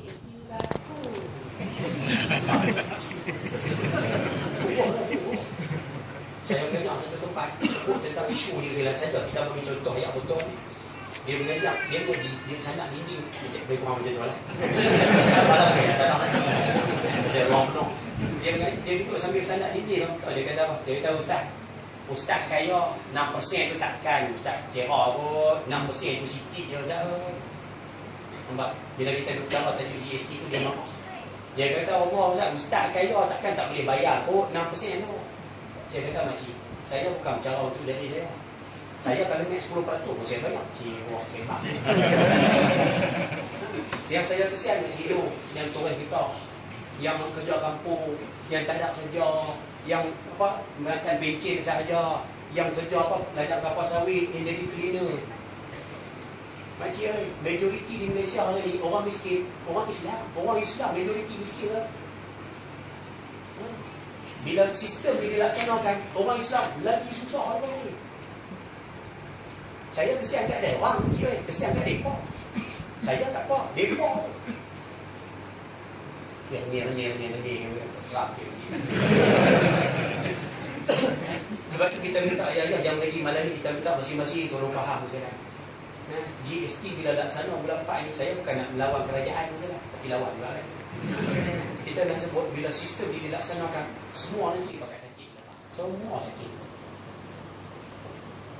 GST ni laku. Saya belajar satu tempat sebut tentang isu dia silat saja. Kita bagi contoh yang betul ni. Dia belajar, dia ngaji, dia sana Hindi lebih kurang macam tu lah. Sekarang malam ni sana. Saya wrong no. Dia duduk sambil sana Hindi tu. Dia kata apa? Dia kata Ustaz kaya 6% tu takkan. Ustaz kira kot 6% tu sikit je Ustaz. Nampak? Bila kita duduk tahu tajuk GST tu dia marah. Dia kata Allah Ustaz kaya takkan tak boleh bayar kot 6% tu. Saya kata makcik, saya bukan cara untuk dari saya. Saya kalau naik 10% pun saya bayar. Cik, wah cepat. Yang saya kesian makcik tu, yang turis kita, yang kerja kampung, yang tak ada kerja, yang apa makan bencin sahaja, yang kerja apa ladang kapal sawit, yang jadi cleaner. Makcik majoriti di Malaysia hari ni orang miskin, orang Islam majoriti miskin lah. Bila sistem ni dilaksanakan, orang Islam lagi susah apa ni. Saya kesian kat dia, orang kesian kat dia. Saya tak apa, dia apa. Yang ni sakit. Sebab tu kita minta ayah-ayah yang lagi malam ni kita minta masing-masing tolong faham macam mana. Nah, GST bila laksana bulan 4 ni saya bukan nak melawan kerajaan je lah, tapi lawan juga kan. Kita nak sebut bila sistem ini dilaksanakan, semua nanti pakai sakit. Semua sakit.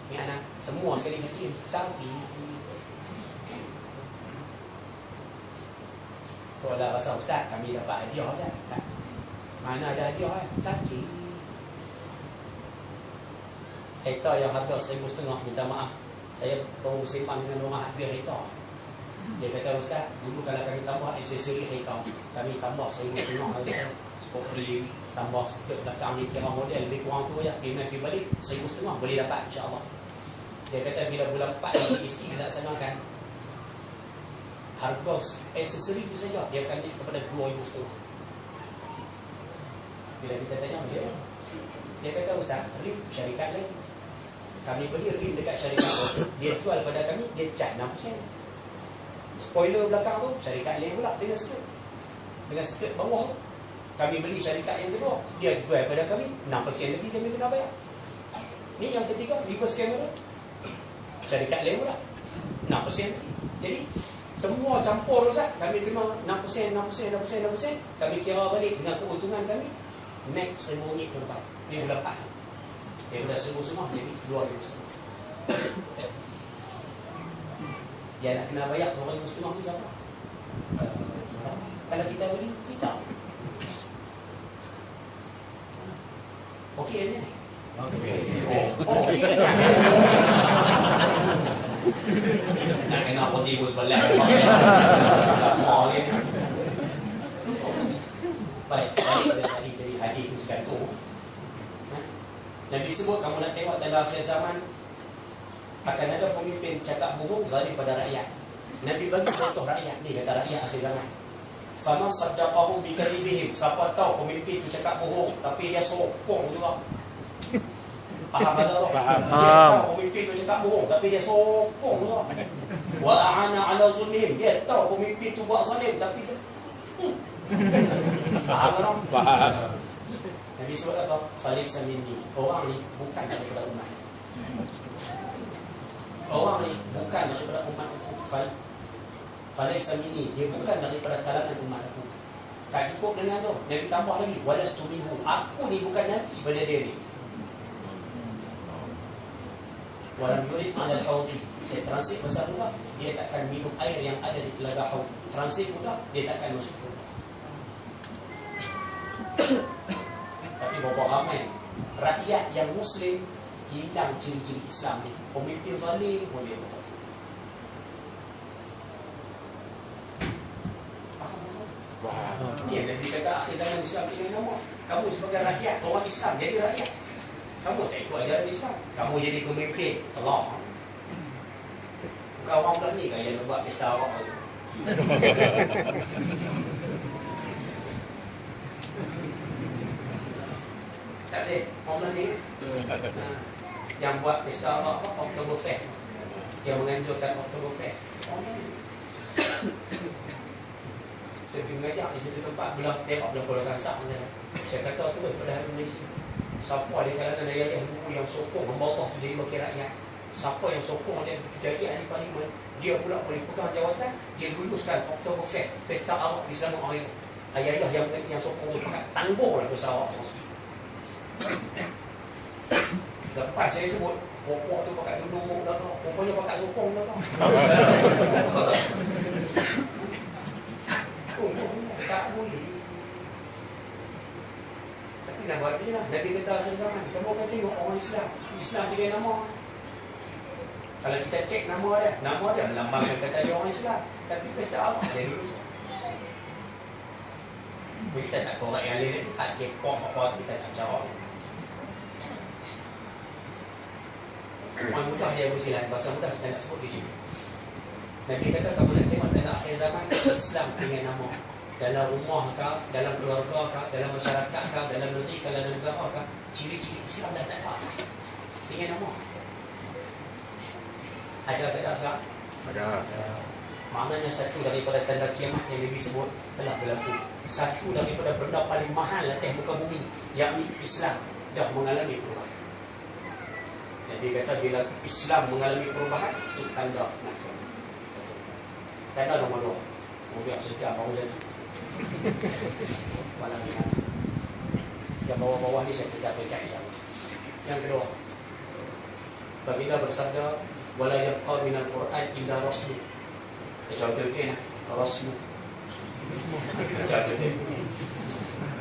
Ni anak, semua sekali sakit. Sakit. Kalau dah rasa Ustaz, kami dapat hadiah je. Tak. Mana ada hadiah kan? Sakit. Hektar yang harga 1,500, minta maaf. Saya baru sembang dengan orang harga hektar. Dia kata Ustaz, dulu kalau kami tambah aksesori hektar, kami tambah 1,500 saja. Sport rim, tambah setiap belakang ni kira model lebih kurang tu aja. Pergi balik 1,500 boleh dapat insya-Allah. Dia kata bila bulan 4 GST dilaksanakan, harga aksesori itu saja dia akan naik kepada 2,500. Bila kita tanya macam mana? Dia kata Ustaz, rim syarikat lain. Kami beli rim dekat syarikat tu, dia jual pada kami, dia charge 6%. Spoiler belakang tu, syarikat lain pula dengan skirt bawah tu. Kami beli syarikat yang kedua, dia jual pada kami 6% lagi kami kena bayar. Ni yang ketiga, reverse camera, syarikat lain pula 6% lagi. Jadi semua campur Ustaz, kami kena 6%, kami kira balik dengan keuntungan kami, next RM1,000 ke depan. Ni bulan 4. Dia dah semua jadi 2,500. Dia nak kena bayar 2,500 tu siapa? Kalau kita beli, kita. Okey ni? Okey. Nak kena poti bus belah. Salah ni. Baik, tadi jadi hadis tu gantung. Nabi sebut kamu nak tengok tanda akhir zaman akan ada pemimpin cakap bohong zalim pada rakyat. Nabi bagi contoh rakyat ni, kata rakyat akhir zaman. Faman saddaqahum bikadzibihim, siapa tahu pemimpin tu cakap bohong tapi dia sokong juga. Faham tak? Faham. Dia tahu pemimpin tu cakap bohong tapi dia sokong juga. Wa a'ana 'ala zulmihim, dia tahu pemimpin tu buat zalim tapi dia faham tak? Faham. Nabi sebut apa? Falaysa minni. Orang ni bukan daripada umat. Orang ni bukan daripada umat aku. Falaysa minni. Dia bukan daripada kalangan umat aku. Tak cukup dengan tu. Nabi tambah lagi. Walastu minhu. Aku ni bukan nabi pada dia ni. Walam yurid 'ala al-hawdi. Saya transit bahasa mudah. Dia takkan minum air yang ada di telaga haud. Transit mudah. Dia takkan masuk surga. Tapi berapa ramai rakyat yang Muslim hilang ciri-ciri Islam ni. Pemimpin zalim boleh. Dia Nabi kata akhir zaman Islam dengan nama. Kamu sebagai rakyat, orang Islam jadi rakyat. Kamu tak ikut ajaran Islam, kamu jadi pemimpin, telah. Bukan orang belah ni kan yang nak buat pesta awak tu. Tak boleh, orang belah ni kan? Yang buat pesta awak apa? Oktoberfest. Yang menganjurkan Oktoberfest. Orang belah ni. mengajak di satu tempat belah Kuala Kangsar. Saya kata tu pada hari mengaji. Siapa di kalangan ayah guru yang sokong hamba Allah tu jadi wakil rakyat. Siapa yang sokong dia jadi ahli parlimen, dia pula boleh pegang jawatan, dia luluskan Oktoberfest, pesta arak di Selangor hari. Ayah yang sokong tu pakat tangguhlah dosa arak semua sekali. Lepas saya sebut, pokok tu pakat duduk dah tau, pokoknya pakat sokong dah tau. Tak boleh. Tapi nak buat ni lah, Nabi kata asal zaman, kamu akan tengok orang Islam dengan nama. Kalau kita cek nama dia melambangkan kata dia orang Islam, tapi pesta Allah dia lulus. Kita tak korek yang lain ni, tak K-pop apa tu, kita tak jawab. Orang mudah dia bersilat, bahasa mudah kita nak sebut di sini. Nabi kata kamu nak tengok tanda akhir zaman, Islam dengan nama. Dalam rumah kah, dalam keluarga kah, dalam masyarakat kah, dalam negeri kah, dalam negara kah, ciri-ciri Islam dah tak ada. Tinggal nama. Ada tak ada sekarang? Ada. Maknanya satu daripada tanda kiamat yang Nabi sebut telah berlaku. Satu daripada benda paling mahal atas muka bumi, yakni Islam dah mengalami perubahan. Nabi kata bila Islam mengalami perubahan, itu tanda nak kiamat. Tanda nombor 2. Kemudian sejak baru satu. Malam ni nanti. Yang bawah-bawah ni saya tidak berikan insyaAllah. Yang kedua, baginda bersabda, wala yabqa minal Quran illa rasmu. Macam tu lah, rasmu. Macam tu.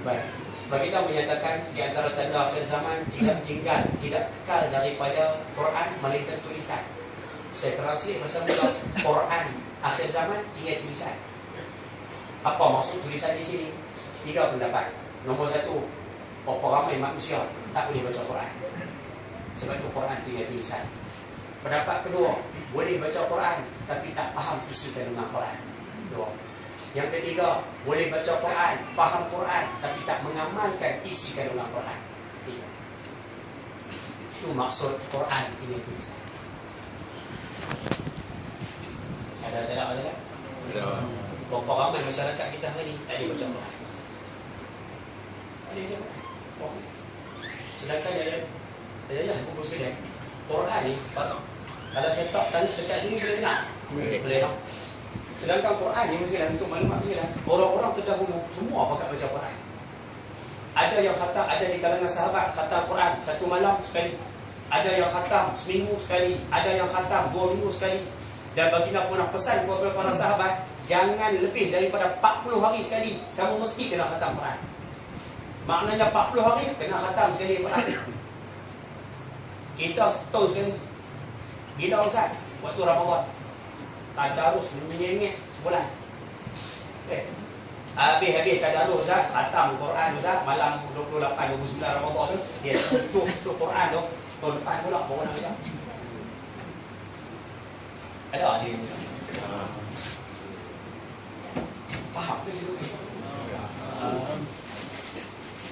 Baik. Baginda menyatakan di antara tanda akhir zaman tidak kekal daripada Quran melainkan tulisan. Saya translate bahasa mula, Quran akhir zaman tinggal tulisan. Apa maksud tulisan di sini? 3 pendapat. Nombor 1, berapa ramai manusia tak boleh baca Quran. Sebab itu Quran tinggal tulisan. Pendapat kedua, boleh baca Quran tapi tak faham isi kandungan Quran. 2. Yang ketiga, boleh baca Quran, faham Quran tapi tak mengamalkan isi kandungan Quran. 3. Itu maksud Quran tinggal tulisan. Ada tak ada? Ada. Berapa ramai masyarakat kita hari ni tak boleh baca Quran. Tak boleh baca Quran. Okay. Sedangkan dia buku sekalian, Quran ni kalau saya tak tanya dekat sini boleh dengar. Boleh tak? Sedangkan Quran ni mestilah untuk maklumat mestilah orang-orang terdahulu semua pakat baca Quran. Ada yang khatam, ada di kalangan sahabat khatam Quran satu malam sekali. Ada yang khatam seminggu sekali, ada yang khatam 2 minggu sekali. Dan baginda pernah pesan kepada para sahabat, jangan lebih daripada 40 hari sekali kamu mesti kena khatam Quran. Maknanya 40 hari kena khatam sekali Quran. Kita setahun sekali. Bila Ustaz? Waktu Ramadan. Tadarus menyengit sebulan. Okay. Habis tadarus Ustaz, khatam Quran Ustaz, malam 28, 29 Ramadan tu, dia tutup Quran tu, tahun depan pula baru nak baca. Ada ni. Faham ke sini?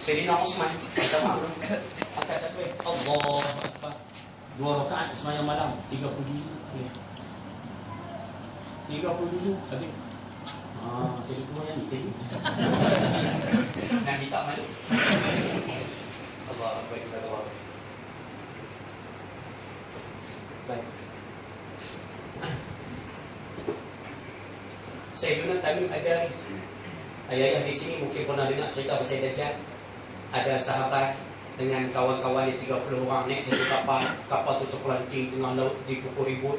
Sayyidina Utsman kata mahu angkat takbir Allahu Akbar 2 rakaat sembahyang malam 30 juzuk boleh 30 juzuk habis jadi tu yang ni tadi nak minta malu Allah Akbar jazakallah baik. Sayyidina Tamim Ad-Dari, ayah-ayah di sini mungkin pernah dengar cerita pasal Dajjal. Ada sahabat dengan kawan-kawan dia 30 orang naik satu kapal tu terpelanting tengah laut di pukul ribut,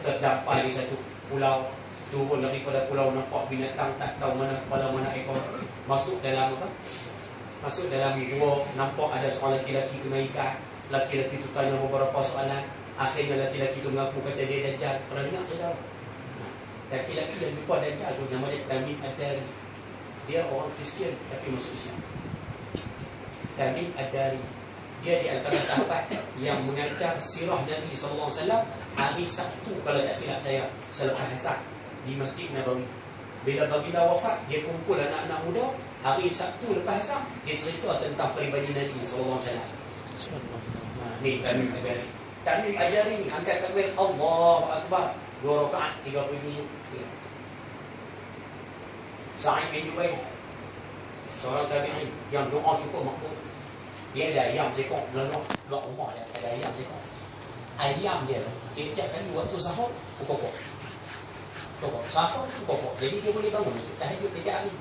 terdampar di satu pulau, turun daripada pulau nampak binatang tak tahu mana kepala mana ekor, masuk dalam gua, nampak ada seorang lelaki kena ikat. Lelaki tu tanya beberapa soalan, akhirnya lelaki tu mengaku kata dia Dajjal. Pernah dengar cerita? Lelaki yang jumpa Dajjal tu nama dia Tamim Ad-Dari. Dia orang Kristian tapi masuk Islam. Tamim Ad-Dari, dia di antara sahabat yang mengajar sirah Nabi SAW hari Sabtu kalau tak silap saya selepas Asar di Masjid Nabawi. Bila baginda wafat, dia kumpul anak-anak muda hari Sabtu lepas Asar, dia cerita tentang peribadi Nabi SAW. Ni Tamim Ad-Dari. Tamim Ad-Dari ni angkat takbir Allahu Akbar 2 rakaat 30 juzuk. Sa'id bin Jubair, seorang tabi'in yang doa cukup makbul. Dia ada ayam sekor, luar rumah dia ada ayam sekor. Ayam dia tiap kali waktu sahur kokok. Sahur kokok. Jadi dia boleh bangun untuk tahajud tiap hari.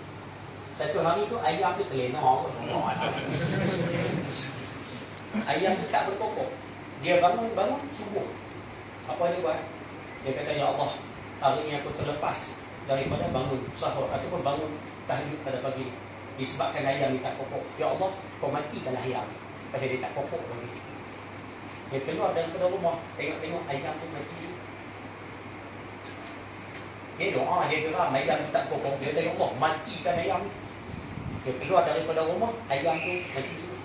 Satu hari tu ayam tu terlena. Ayam tu tak berkokok. Dia bangun subuh. Apa dia buat? Dia kata, ya Allah, hari ini aku terlepas daripada bangun sahur ataupun bangun tahajud pada pagi ni. Disebabkan ayam ni tak kokok. Ya Allah, kau matikan ayam ni. Pasal dia tak kokok lagi. Dia keluar daripada rumah, tengok ayam tu mati. Dia doa, dia geram, ayam tu tak kokok. Dia kata, ya Allah, matikan ayam ni. Dia keluar daripada rumah, ayam tu mati juga.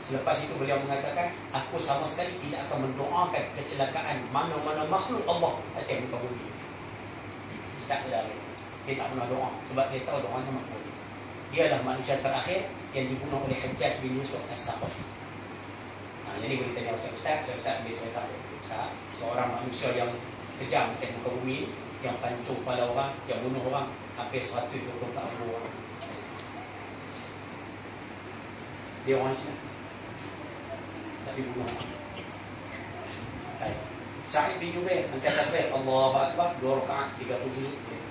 Selepas itu beliau mengatakan, aku sama sekali tidak akan mendoakan kecelakaan mana-mana makhluk Allah atas muka bumi. Tak ada lagi. Dia tak pernah doa sebab dia tahu doanya makbul. Dia adalah manusia terakhir yang dibunuh oleh Hajjaj bin Yusuf As-Saqafi. Jadi boleh tanya Ustaz boleh saya tahu seorang manusia yang kejam atas muka bumi, yang pancung kepala orang, yang bunuh orang hampir 124,000 orang. Dia orang Islam tapi bunuh orang. Baik. Sa'id bin Jubair angkat takbir Allahu Akbar 2 rakaat 37 boleh.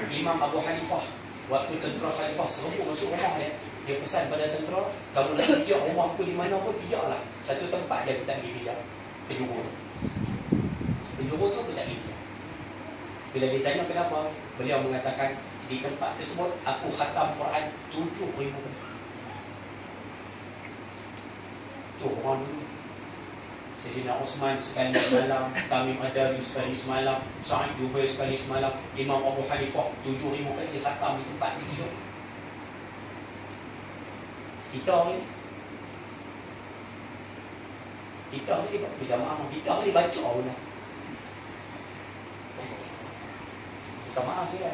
Imam Abu Hanifah waktu tentera khalifah serbu masuk rumah dia pesan pada tentera, kamu nak pijak rumah aku di mana pun pijaklah. Satu tempat dia tak pergi pijak, penjuru tu aku tak pergi pijak. Bila ditanya kenapa, beliau mengatakan, di tempat tersebut aku khatam Quran 7,000 kali. Tu orang dulu. Sayyidina Osman sekali semalam, Tamim Ad-Dari sekali semalam, Sa'id Jubair sekali semalam, Imam Abu Hanifah 7,000 kali khatam di tempat dia tidur. Kita ni berjamaah, kita ni baca pun dah. Minta maaf dia.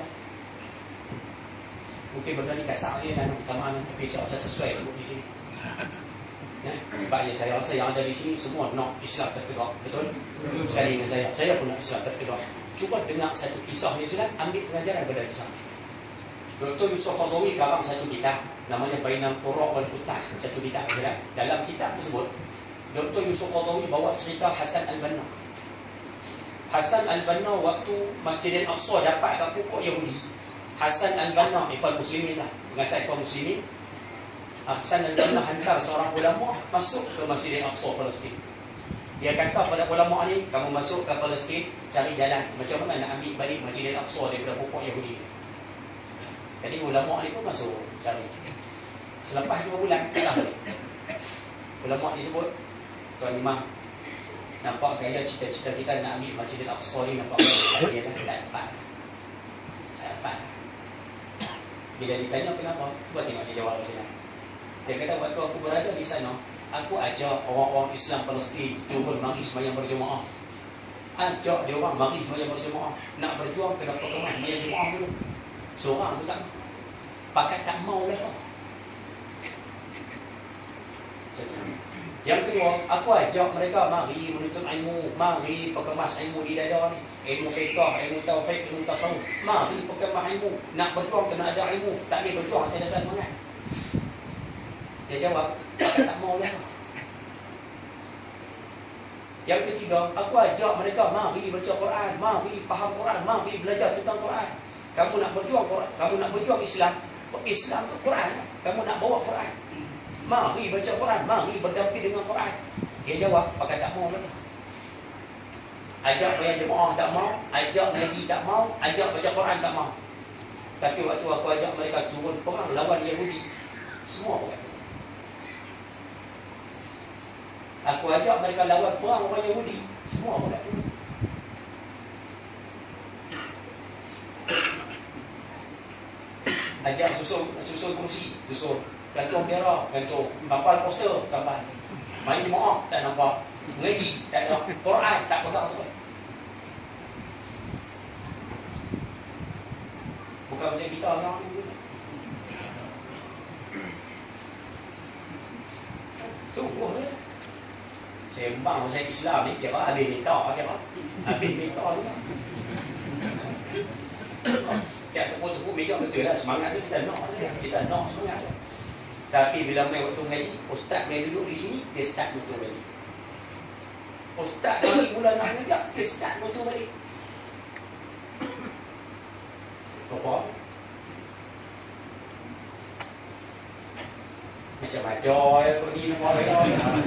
Mungkin benda ni kasar dia dan minta maaf, tapi saya rasa sesuai sebut di sini. Sebab saya rasa yang ada di sini semua nak Islam tertegak. Betul? Sekali dengan saya pun nak Islam tertegak. Cuba dengar satu kisah ni, Ustaz, ambil pengajaran pada kisah. Dr. Yusuf Qaradawi karang satu kitab namanya Bainal Qura wal Qutah, satu kitab Ustaz. Dalam kitab tersebut Dr. Yusuf Qaradawi bawa cerita Hasan Al-Banna. Hasan Al-Banna waktu Masjid Al-Aqsa dapat kat pokok Yahudi. Hasan Al-Banna, Ikhwan Muslimin lah, pengasas Ikhwan Muslimin. Hasan Al-Banna hantar seorang ulama masuk ke Masjid Al-Aqsa Palestin. Dia kata pada ulama ni, kamu masuk ke Palestin, cari jalan macam mana nak ambil balik Masjid Al-Aqsa daripada pokok Yahudi. Jadi ulama ni pun masuk cari. Selepas 2 bulan datang balik. Ulama ni sebut, Tuan Imam, nampak gaya cita-cita kita nak ambil Masjid Al-Aqsa ni nampak dia dah tak dapat. Bila ditanya kenapa, cuba tengok dia jawab macam mana. Dia kata, waktu aku berada di sana, aku ajak orang-orang Islam Palestin turun mari sembahyang berjemaah. Ajak dia orang mari sembahyang berjemaah. Nak berjuang kena perkemas sembahyang jemaah dulu. Seorang aku tak mau. Pakat tak mau lah. Yang kedua, aku ajak mereka mari menuntut ilmu, mari perkemas ilmu di dada ni. Ilmu fiqh, ilmu tauhid, ilmu tasawuf. Mari perkemas ilmu. Nak berjuang kena ada ilmu. Tak boleh berjuang atas dasar semangat. Dia jawab, pakat tak mau lah. Yang ketiga, aku ajak mereka mari baca Quran, mari faham Quran, mari belajar tentang Quran. Kamu nak berjuang Quran, kamu nak berjuang Islam tu Quran. Kamu nak bawa Quran. Mari baca Quran, mari berdamping dengan Quran. Dia jawab, pakai tak mau lagi. Ajak bayar jemaah tak mau, ajak ngaji tak mau, ajak baca Quran tak mau. Tapi waktu aku ajak mereka turun perang lawan Yahudi, semua berkata. Aku ajak mereka lawan perang lawan Yahudi, semua berkata. Ajak susun kursi, susun gantung bendera, gantung tampal poster, tampal. Main jemaah tak nampak, ngaji tak ada, Quran tak pegang Quran. Bukan macam kita orang ni. Sungguh ya. Sembang pasal Islam ni kira habis minta, kira habis minta juga. meja betul lah, semangat tu kita nak je lah, kita nak semangat je. Tapi bila main waktu ngaji, ustaz main duduk di sini, dia start betul balik. Ustaz balik mula nak ngajak, dia start betul balik. Apa? Macam adoy kau ni nama orang.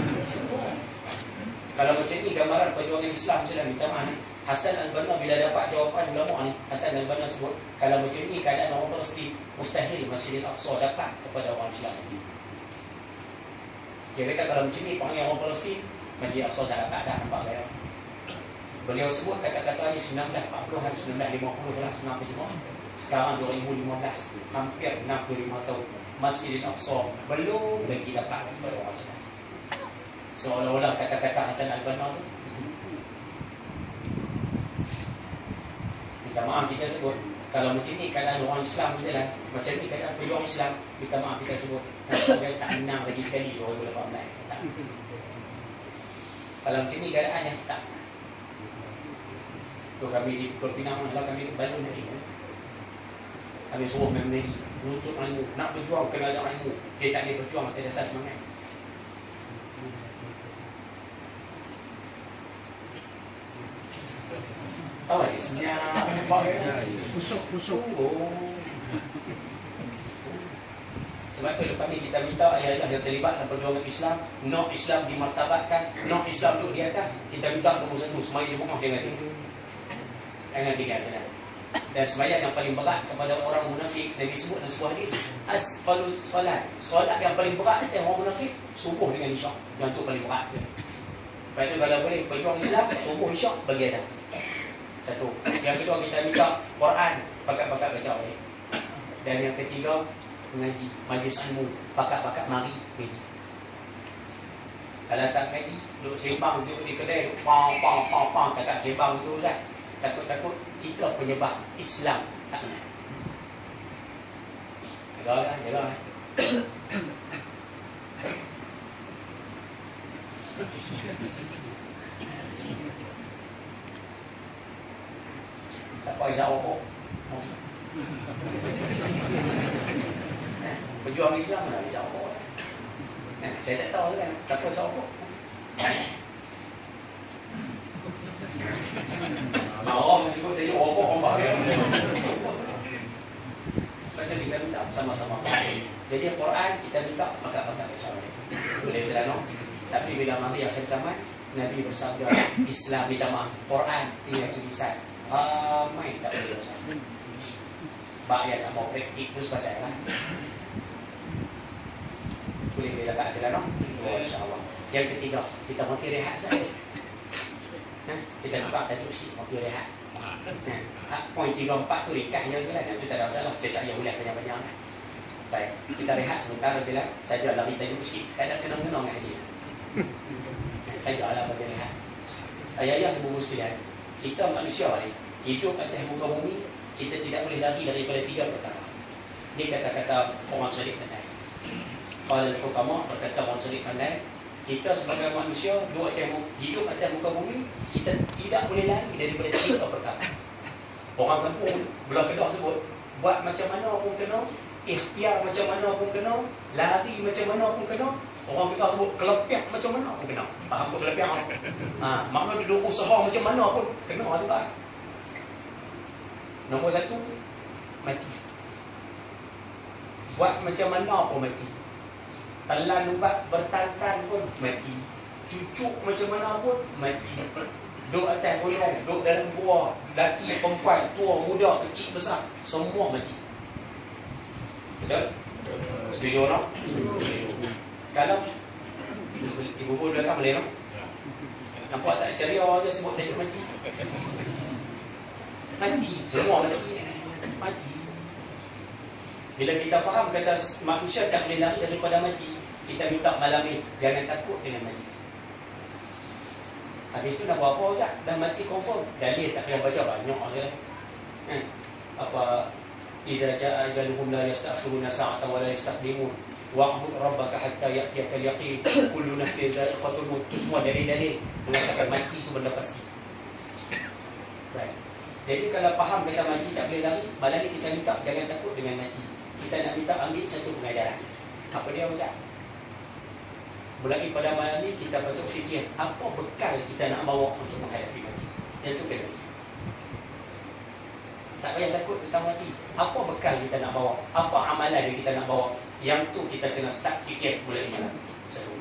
Kalau macam ni gambaran perjuangan Islam sudah minta maaf. Hasan Al-Banna bila dapat jawapan ulama ni, Hasan Al-Banna sebut kalau macam ni keadaan orang Palestin mustahil Masjid Al-Aqsa dapat kepada orang Islam itu. Dia kata kalau macam ni panggil orang Palestin Masjid Al-Aqsa tak dapat dah, nampak gaya. Beliau sebut kata-kata ni 1940-an 1950 lah senang terjemah. Sekarang 2015, hampir 65 tahun Masjid Al-Aqsa belum lagi dapat kepada orang Islam. Seolah-olah kata-kata Hasan Al-Banna tu betul. Minta maaf kita sebut kalau macam ni keadaan orang Islam je lah, macam ni keadaan pejuang Islam, minta maaf kita sebut dia tak menang lagi sekali 2018 tak. Kalau macam ni keadaannya tak. Tu kami di Perpinang lah, kami balon tadi kami suruh memori untuk ilmu, nak berjuang kena ada ilmu. Dia tak boleh berjuang atas dasar semangat. Oh, senyap. Pusuk. Sebab tu lepas ni kita minta ayah-ayah yang terlibat dalam perjuangan Islam, nak Islam dimartabatkan, nak Islam duduk di atas. Kita minta nombor satu, semaya di rumah jangan tinggal. Jangan tinggal. Dan sembahyang yang paling berat kepada orang munafik, Nabi sebut dalam sebuah hadis, asfalus solat. Solat yang paling berat itu orang munafik subuh dengan isyak. Yang tu paling berat sekali. Lepas tu kalau boleh berjuang Islam, subuh isyak bagi ada. Satu. Yang kedua kita minta Quran, pakat-pakat baca balik. Dan yang ketiga mengaji, majlis ilmu, pakat-pakat mari ngaji. Kalau tak ngaji, duduk sembang, duduk di kedai, duduk pang, kakak sembang tu Ustaz. Takut-takut kita penyebab Islam tak menang. Jaga. Siapa isap rokok? Pejuang Islam mana isap rokok? Saya tak tahu kan siapa isap rokok. Allah sebut dia rokok ombak dia. Lepas kita minta sama-sama. Jadi Quran kita minta pakat-pakat baca balik. Boleh selano. Tapi bila mari akhir zaman, Nabi bersabda, Islam minta maaf, Quran tidak tulisan. Ramai tak boleh baca. Bak yang tak mau praktik tu sebab lah. Boleh bila kat selano. InsyaAllah. Yang ketiga, kita mati rehat saja. Kita tukar tadi mesti waktu rehat. Poin 3-4 tu rikahnya je lah. Itu tak ada masalah. Saya tak payah ulang banyak-banyak lah. Baik, kita rehat sebentar je lah. Saja lari tajuk sikit. Tak ada kenang-kenang dengan dia. Saja lah bagi rehat. Ayah-ayah ibu sekalian, kita manusia ni hidup atas muka bumi, kita tidak boleh lari daripada 3 perkara. Ini kata-kata orang cerdik pandai. Qala al-hukama, berkata orang cerdik pandai, kita sebagai manusia hidup atas muka bumi, kita tidak boleh lari daripada 3 perkara. Orang kampung belah Kedah sebut, buat macam mana pun kena, ikhtiar macam mana pun kena, lari macam mana pun kena. Orang Kedah sebut kelepiak macam mana pun kena. Faham tak kelepiak? Makna duduk usaha macam mana pun kena juga. Nombor 1, mati. Buat macam mana pun mati. Telan ubat bertantan pun mati. Cucuk macam mana pun mati. Duduk atas gunung, duduk dalam gua, lelaki, perempuan, tua, muda, kecil, besar, semua mati. Betul? Setuju tak? Kalau ibu belakang boleh tak? Nampak tak ceria je sebut dia mati. Mati, semua mati. Bila kita faham kata manusia tak boleh lari daripada mati, kita minta malam ni jangan takut dengan mati. Habis tu nak buat apa Ustaz? Dah mati confirm. Dalil tak payah baca banyak je lah. Apa idza jaa ajaluhum la yasta'khiruna sa'atan wa la yastaqdimun. Wa'bud rabbaka hatta ya'tiyaka al-yaqin. Kullu nafsin dha'iqatul maut. Itu semua dalil-dalil mengatakan mati itu benda pasti. Baik. Jadi kalau faham kata mati tak boleh lari, malah ni kita minta jangan takut dengan mati. Kita nak minta ambil satu pengajaran. Apa dia Ustaz? Mulai pada malam ni kita patut fikir apa bekal kita nak bawa untuk menghadapi mati. Yang tu kena. Tak payah takut tentang mati. Apa bekal kita nak bawa? Apa amalan yang kita nak bawa? Yang tu kita kena start fikir mulai malam. Satu.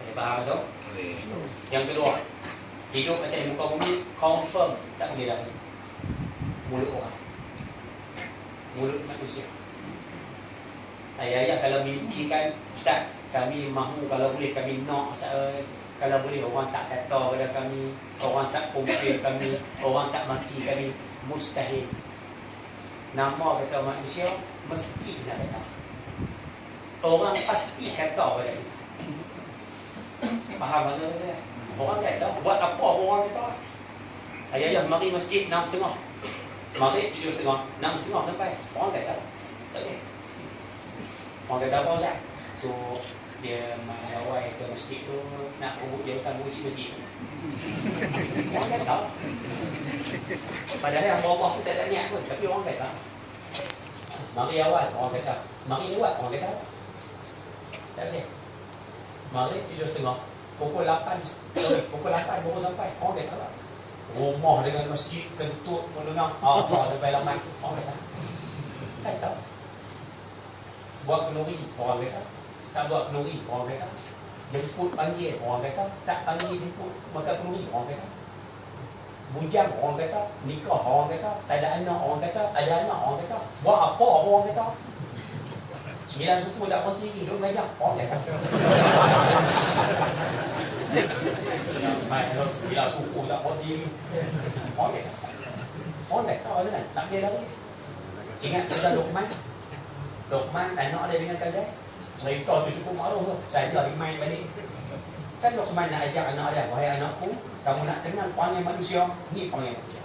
Boleh faham tu? Yang kedua, hidup atas muka bumi confirm tak boleh lari. Mulut orang, mulut manusia. Ayah-ayah kalau mimpi kan, Ustaz, kami mahu kalau boleh kami nak Ustaz, kalau boleh orang tak kata pada kami, orang tak komplain kami, orang tak maki kami, mustahil. Nama kata manusia mesti nak kata. Orang pasti kata pada kita. Faham maksud saya? Orang kata, buat apa orang kata? Ayah-ayah mari masjid 6.30. Mari 7.30, 6.30 sampai. Orang kata, tak boleh. Orang kata apa Ustaz? Tu dia mahawai ke masjid tu nak urut jawatan isi masjid tu. Orang kata. Padahal Allah tu tak ada niat pun, tapi orang kata. Mari awal, orang kata. Mari lewat, orang kata. Tak boleh. Mari 7.30. Pukul 8 baru sampai. Orang kata tak. Rumah dengan masjid kentut mendengar apa sampai lambat. Orang kata. Kata. Buat kenduri, orang kata. Tak buat kenduri, orang kata. Jemput panggil, orang kata. Tak panggil jemput makan kenduri, orang kata. Bujang, orang kata. Nikah, orang kata. Tak ada anak, orang kata. Ada anak, orang kata. Buat apa, orang kata. 9 suku tak berhenti, hidup banyak, orang kata. Mai, kalau 9 suku tak berhenti, orang kata. Orang kata, kan? Tak boleh lari. Ingat cerita Luqman? Luqman anak dia dengan Kaldai. Cerita tu cukup maklum tu. Saya lagi main balik. Kan Luqman nak ajak anak dia, wahai anakku, kamu nak kenal panggil manusia, ni panggil manusia.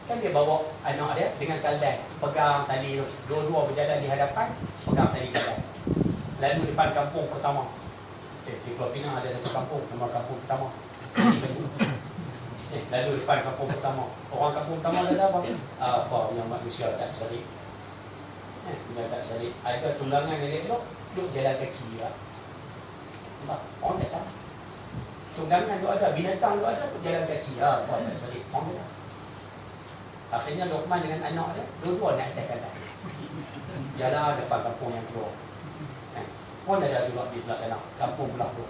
Kan dia bawa anak dia dengan Kaldai, pegang tali tu. Dua-dua berjalan di hadapan, pegang tali Kaldai. Lalu depan kampung pertama. Di Pulau Pinang ada satu kampung, nama kampung pertama. Lalu depan kampung pertama. Orang kampung pertama kata apa? Apa yang manusia tak cerit. Dia tak cari. Ada tulangan yang elok, duduk jalan kaki lah. Nampak? Orang kata. Tunggangan tu ada, binatang tu ada, duduk jalan kaki lah. Orang tak cari. Orang kata. Akhirnya Luqman dengan anak dia, dua-dua naik atas Kaldai. Jalan depan kampung yang kedua. Pun ada juga di sebelah sana. Kampung belah tu.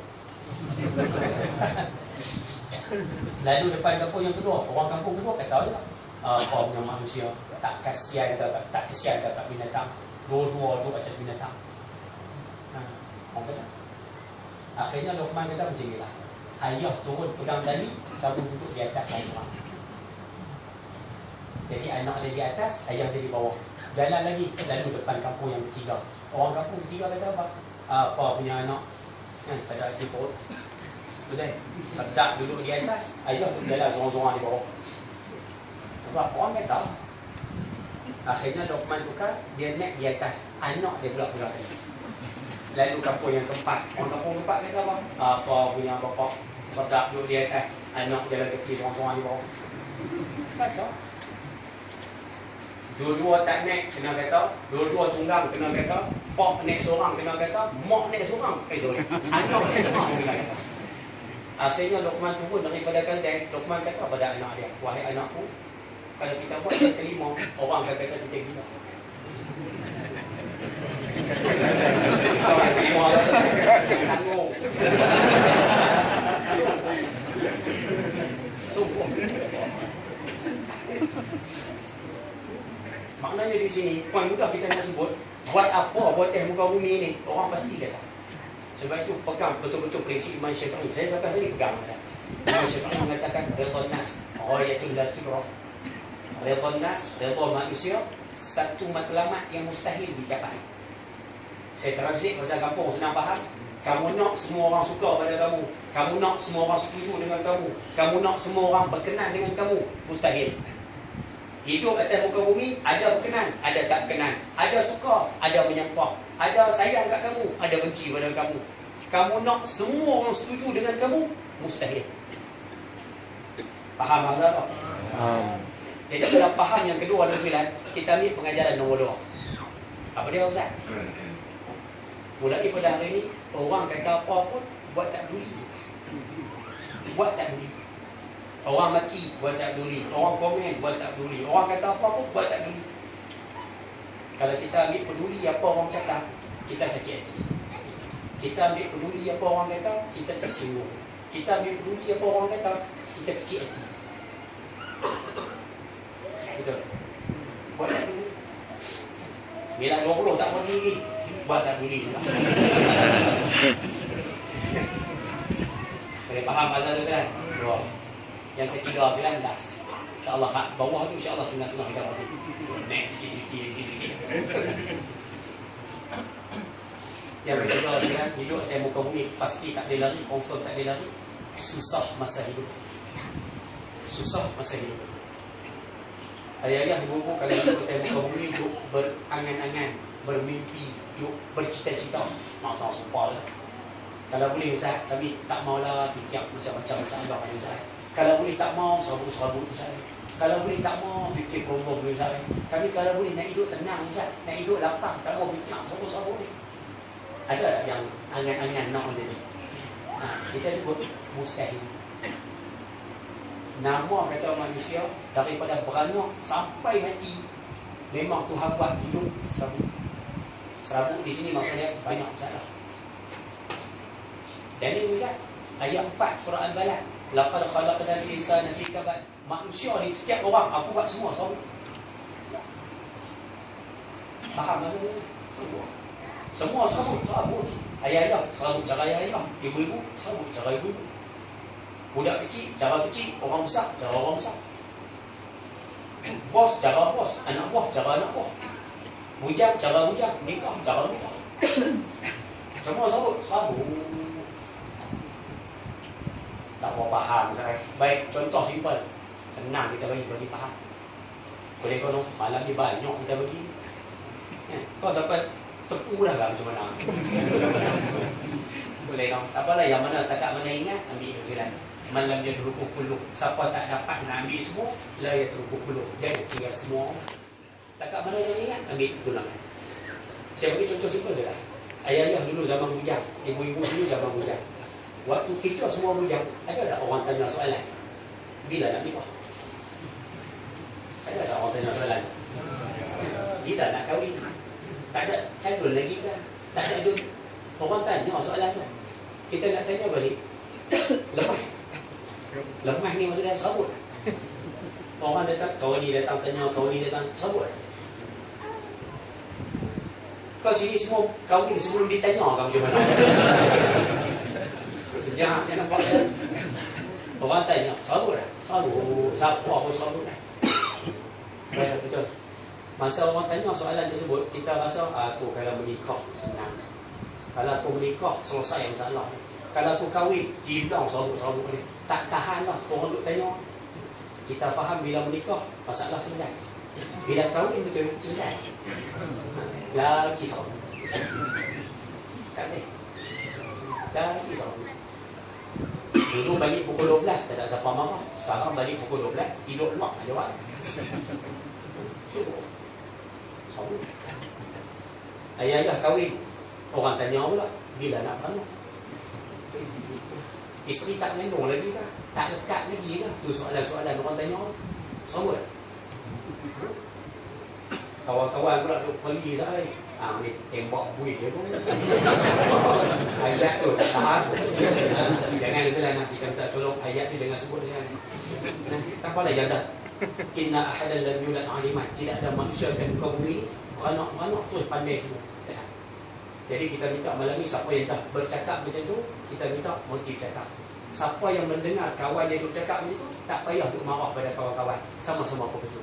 Lalu depan kampung yang kedua, orang kampung kedua kata juga. Kaum yang manusia tak kasihan kat binatang. Dua-dua duduk atas binatang. Orang kata. Akhirnya Luqman kata macam inilah. Ayah turun pegang tali, kamu duduk di atas seorang. Jadi anak dia di atas, ayah dia di bawah. Jalan lagi, lalu depan kampung yang ketiga. Orang kampung ketiga kata apa? Apa punya anak? Tak ada hati perut. Sudah, sedap duduk di atas, ayah jalan sorang-sorang di bawah. Sebab orang kata. Akhirnya Luqman tukar, dia naik di atas, anak dia pula tadi. Lalu kampung yang keempat, orang kampung keempat kata apa? Apa punya bapak sedap duduk di atas, anak jalan kecil sorang-sorang di bawah. Kata. Dua-dua tak naik, kena kata. Dua-dua tunggang, kena kata. Pak naik seorang, kena kata. Mak naik seorang, anak naik seorang, kena kata. Akhirnya Luqman turun daripada Kaldai. Luqman kata pada anak dia, wahai anakku, kalau kita buat yang kelima, orang akan kata kita gila. Tanggung. Maknanya di sini, poin mudah kita nak sebut, buat apa buat muka bumi ini, orang pasti kata. Sebab itu pegang betul-betul prinsip Imam Syafi'i. Saya sampai hari ini pegang ada. Imam Syafi'i mengatakan ridha nas, ghayatul la tudrak. Ridha nas, ridha manusia, satu matlamat yang mustahil dicapai. Saya translate bahasa kampung, senang faham. Kamu nak semua orang suka pada kamu, kamu nak semua orang setuju dengan kamu nak semua orang berkenan dengan kamu, mustahil. Hidup atas muka bumi, ada berkenan, ada tak berkenan, ada suka, ada menyampah, ada sayang kat kamu, ada benci pada kamu. Kamu nak semua orang setuju dengan kamu, mustahil. Faham maksud tak? Jadi kalau faham yang kedua tu filan, kita ambil pengajaran nombor 2. Apa dia Ustaz? Mulai pada hari ni, orang kata apa pun buat tak peduli. Buat tak peduli. Orang maki buat tak peduli. Orang komen buat tak peduli. Orang kata apa pun buat tak peduli. Kalau kita ambil peduli apa orang cakap, kita sakit hati. Kita ambil peduli apa orang kata, kita tersinggung. Kita ambil peduli apa orang kata, kita kecil hati. Betul. Buat tak peduli. 9.20 tak peduli lagi. Buat tak peduli. Boleh faham pasal tu Ustaz? 2. Yang ketiga 19. InsyaAllah bawah tu insyaAllah senang-senang kita buat. Next sikit-sikit. Yang ketiga sekarang, hidup atas muka bumi pasti tak boleh lari, confirm tak boleh lari. Susah masa hidup. Susah masa hidup. Ayah-ayah, ibu-ibu kalau hidup atas muka bumi, hidup berangan-angan, bermimpi, hidup bercita-cita. Maaf sumpah lah. Kalau boleh Ustaz, kami tak maulah fikir macam-macam masalah ni Ustaz. Kalau boleh tak mau, serabut-serabut Ustaz. Kalau boleh tak mau, fikir promo boleh Ustaz. Kami kalau boleh nak hidup tenang Ustaz, nak hidup lapang, tak mau fikir serabut-serabut ni. Ada tak yang angan-angan nak macam ni? Kita sebut mustahil. Nama kata manusia daripada beranak sampai mati memang Tuhan buat hidup serabut. Serabut di sini maksudnya banyak masalah. Dan ini Ustaz, ayat 4 surah Al-Balad. Laqad khalaqnal insana fi kabad. Manusia ni setiap orang aku buat semua serabut. Faham maksudnya? Semua serabut. Ayah-ayah serabut cara ayah-ayah, ibu-ibu serabut cara ibu-ibu. Budak kecil cara kecil, orang besar cara orang besar. Bos cara bos, anak buah cara anak buah. Bujang cara bujang, nikah cara nikah. Semua serabut. Tak mau faham saya. Baik, contoh simple. Senang kita bagi faham. Boleh kau malam ni banyak kita bagi. Kau sampai tepu dah lah macam mana. Boleh dong. Apalah yang mana setakat mana ingat, ambil jalan. Malam dia terukuk puluh. Siapa tak dapat nak ambil semua, lah dia terukuk puluh. Jangan tinggal semua. Setakat mana yang ingat, ambil gunakan. Saya bagi contoh simple je lah. Ayah-ayah dulu zaman bujang. Ibu-ibu dulu zaman bujang. Waktu kita semua bujang, ada tak orang tanya soalan? Bila nak nikah? Ada tak orang tanya soalan? Bila nak kahwin? Tak ada candul lagi ke? Tak ada itu. Orang tanya soalan tu. Kita nak tanya balik. Lemah. Lemah ni maksudnya serabut. Orang datang, kawan ni datang tanya, kawan ni datang, serabut. Kau sini semua kahwin sebelum ditanya kau macam mana? Sejak yang nampak kan? Orang tanya, serabut lah. Serabut. Siapa apa serabut lah? Baik, betul. Masa orang tanya soalan tersebut, kita rasa aku kalau menikah senang. Kalau aku menikah selesai masalah ni. Kalau aku kahwin, hilang serabut-serabut ni. Tak tahan lah orang duk tanya. Kita faham bila menikah masalah selesai. Bila kahwin betul selesai. Lagi serabut. Tak boleh. Lagi serabut. Dulu balik pukul 12 tak ada siapa marah. Sekarang balik pukul 12 tidur luar nak jawab. Serabut. Ayah-ayah kahwin, orang tanya pula bila nak beranak. Isteri tak mengandung lagi ke? Tak lekat lagi ke? Tu soalan-soalan orang tanya. Serabut. Kawan-kawan pula duk pergi saya. Ni tembak buih je pun. Ayat tu tak tahan. Jangan salah nak kita minta tolong ayat tu jangan sebut dia. Tak apalah yang dah. Inna ahadan lam yulad aliman. Tidak ada manusia di muka bumi ni beranak-beranak terus pandai semua. Tak. Jadi kita minta malam ni siapa yang dah bercakap macam tu, kita minta motif cakap. Siapa yang mendengar kawan dia duk cakap macam tu, tak payah duk marah pada kawan-kawan. Sama-sama apa betul.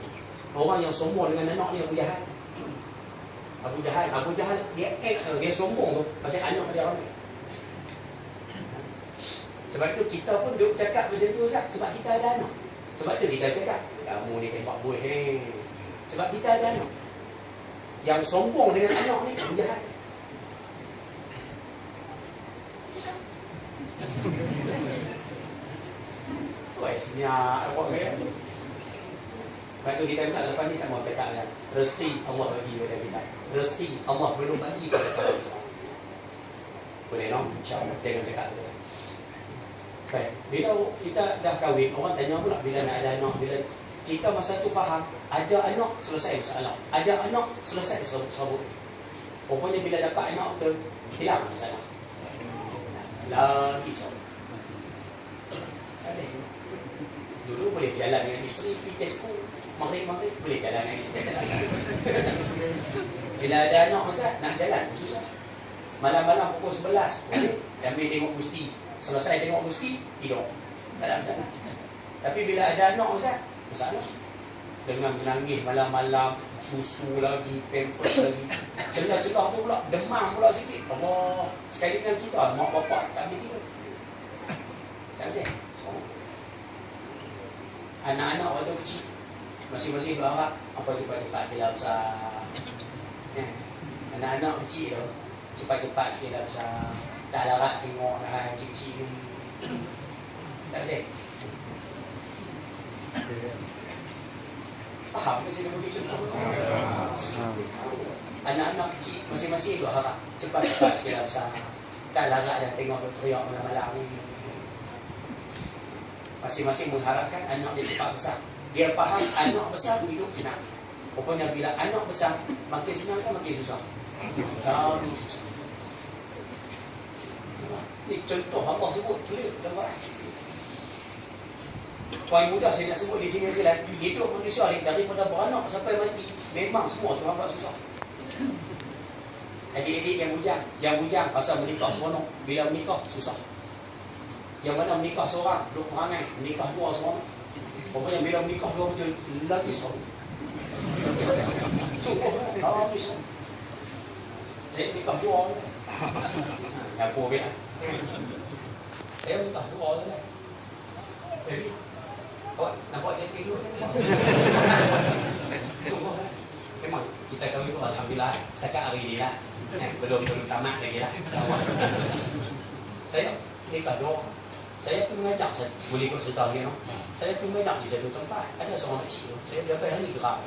Orang yang sombong dengan anak ni Abu Jahal. Abu Jahal dia sombong tu pasal anak dia ramai. Sebab itu kita pun duk cakap macam tu Ustaz, sebab kita ada anak. Sebab tu kita cakap kamu ni tembak buih. Sebab kita ada anak. Yang sombong dengan anak ni Abu Jahal. senyap awak kan. Lepas tu kita minta lepas ni tak mau cakap kan. Rezeki Allah bagi pada kita. Rezeki Allah belum bagi pada kita. Boleh no? InsyaAllah jangan cakap tu. Baik, bila kita dah kahwin, orang tanya pula bila nak ada anak, bila kita masa tu faham, ada anak selesai masalah. Ada anak selesai serabut. Pokoknya bila dapat anak tu hilang masalah. Lagi serabut. Boleh. Dulu boleh berjalan dengan isteri pergi Tesco, maghrib boleh jalan dengan isteri jalan. Bila ada anak masa nak jalan susah. Malam-malam pukul 11 boleh sambil tengok Gusti. Selesai tengok Gusti tidur. Tak ada masalah. Tapi bila ada anak masalah. Dengan menangis malam-malam, susu lagi, pampers lagi. Celah-celah tu pula demam pula sikit. Allah, sekali dengan kita mak bapak tak boleh tidur. Tak boleh. Anak-anak waktu kecil masing-masing berharap apa cepat-cepat dia besar. Anak-anak kecil tu cepat-cepat sikit dah besar. Tak larat tengok dah kecil-kecil ni. Tak boleh. Faham ke saya bagi contoh? Anak-anak kecil masing-masing tu harap cepat-cepat sikit dah besar. Tak larat dah tengok teriak malam-malam ni. Masing-masing mengharapkan anak dia cepat besar. Dia faham anak besar hidup senang. Pokoknya bila anak besar makin senang kan makin susah. Kami susah. Ini contoh Allah sebut clear dalam Quran. Paling mudah saya nak sebut di sini adalah hidup manusia ni daripada beranak sampai mati memang semua tu nampak susah. Adik-adik yang bujang pasal menikah seronok, bila menikah susah. Yang mana menikah seorang duk merangai, menikah dua seorang. Pokoknya bila menikah dua betul lagi seorang. Lagi seorang. Saya menikah dua je. Dapur bila. Saya menikah dua je lah. Jadi awak nak buat cakap dua memang kita kahwin pun alhamdulillah setakat hari ni lah. Belum tamat lagi lah. Saya nikah dua. Saya pergi mengajak, boleh ikut cerita lagi no? Saya pergi mengajak di satu tempat. Ada seorang kecil tu. Saya sampai hari gerak.